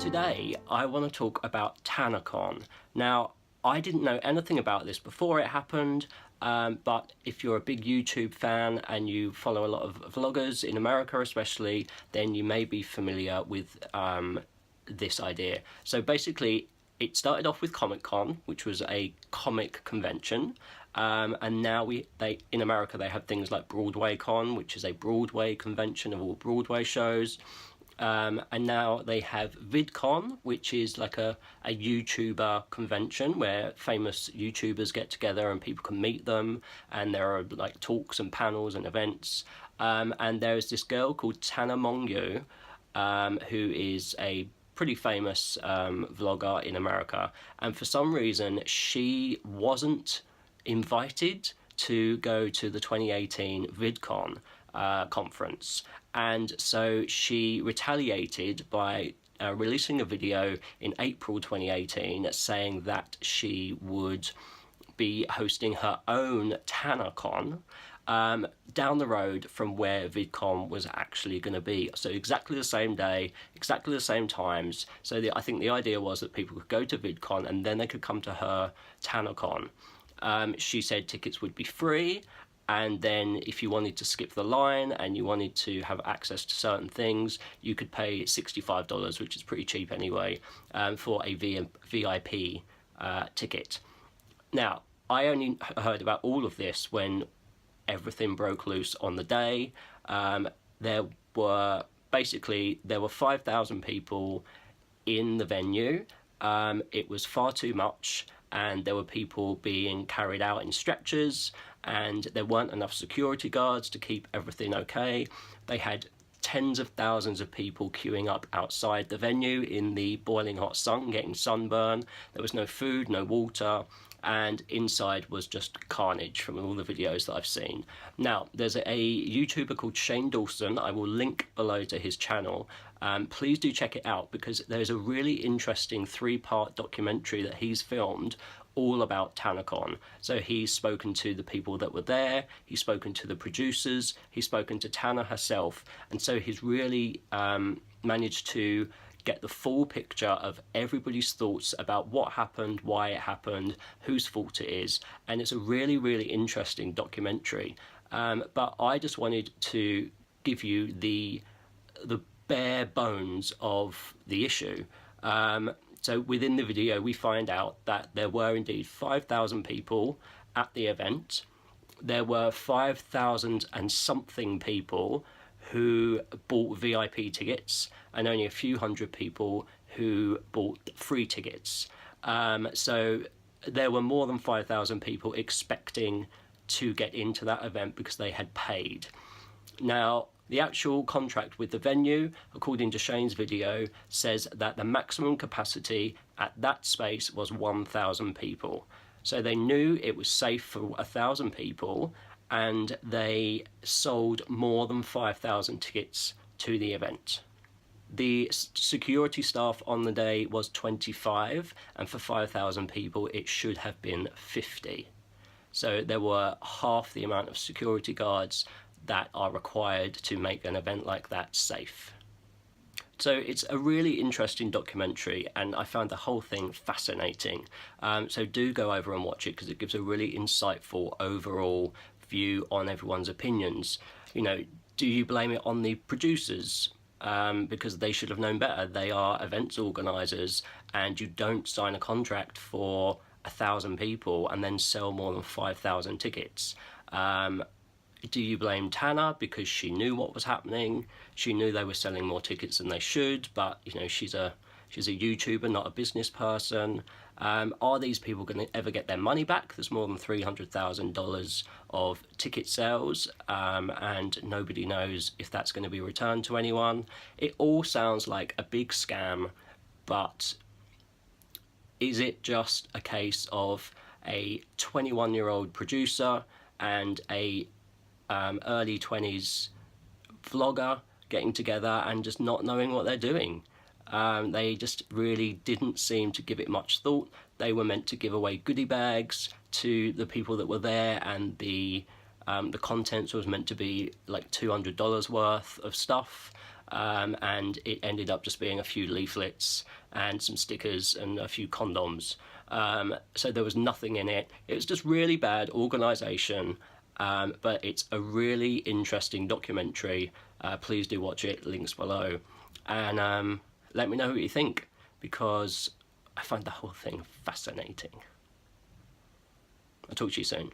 Today I want to talk about TanaCon. Now, I didn't know anything about this before it happened, but if you're a big YouTube fan and you follow a lot of vloggers in America especially, then you may be familiar with this idea. So basically, it started off with Comic-Con, which was a comic convention, and now in America they have things like BroadwayCon, which is a Broadway convention of all Broadway shows. And now they have VidCon, which is like a YouTuber convention where famous YouTubers get together and people can meet them, and there are like talks and panels and events. And there's this girl called TanaCon, who is a pretty famous vlogger in America, and for some reason she wasn't invited to go to the 2018 VidCon conference, and so she retaliated by releasing a video in April 2018 saying that she would be hosting her own TanaCon down the road from where VidCon was actually going to be. So exactly the same day, exactly the same times. So I think the idea was that people could go to VidCon and then they could come to her TanaCon. She said tickets would be free, and then if you wanted to skip the line and you wanted to have access to certain things, you could pay $65, which is pretty cheap anyway, for a VIP ticket. Now, I only heard about all of this when everything broke loose on the day. There were 5,000 people in the venue. It was far too much, and there were people being carried out in stretchers, and there weren't enough security guards to keep everything okay. They had tens of thousands of people queuing up outside the venue in the boiling hot sun, getting sunburn. There was no food, no water, and inside was just carnage from all the videos that I've seen. Now, there's a YouTuber called Shane Dawson. I will link below to his channel. Please do check it out, because there's a really interesting 3-part documentary that he's filmed all about TanaCon. So he's spoken to the people that were there, he's spoken to the producers, he's spoken to Tana herself, and so he's really managed to get the full picture of everybody's thoughts about what happened, why it happened, whose fault it is, and it's a really, really interesting documentary. But I just wanted to give you the bare bones of the issue. So within the video, we find out that there were indeed 5,000 people at the event. There were 5,000 and something people who bought VIP tickets, and only a few hundred people who bought free tickets. So there were more than 5,000 people expecting to get into that event because they had paid. Now, the actual contract with the venue, according to Shane's video, says that the maximum capacity at that space was 1,000 people. So they knew it was safe for 1,000 people, and they sold more than 5,000 tickets to the event. The security staff on the day was 25, and for 5,000 people it should have been 50. So there were half the amount of security guards that are required to make an event like that safe. So it's a really interesting documentary, and I found the whole thing fascinating. So do go over and watch it, because it gives a really insightful overall view on everyone's opinions. You know, do you blame it on the producers? Because they should have known better. They are events organisers, and you don't sign a contract for 1,000 people and then sell more than 5,000 tickets. Do you blame Tana because she knew what was happening? She knew they were selling more tickets than they should, but you know, she's a YouTuber, not a business person. Are these people going to ever get their money back? There's more than $300,000 of ticket sales, and nobody knows if that's going to be returned to anyone. It all sounds like a big scam, but is it just a case of a 21-year-old producer and a early 20s vlogger getting together and just not knowing what they're doing? They just really didn't seem to give it much thought. They were meant to give away goodie bags to the people that were there, and the contents was meant to be like $200 worth of stuff. and it ended up just being a few leaflets and some stickers and a few condoms. So there was nothing in it. It was just really bad organisation, but it's a really interesting documentary. Please do watch it, links below, and let me know what you think, because I find the whole thing fascinating. I'll talk to you soon.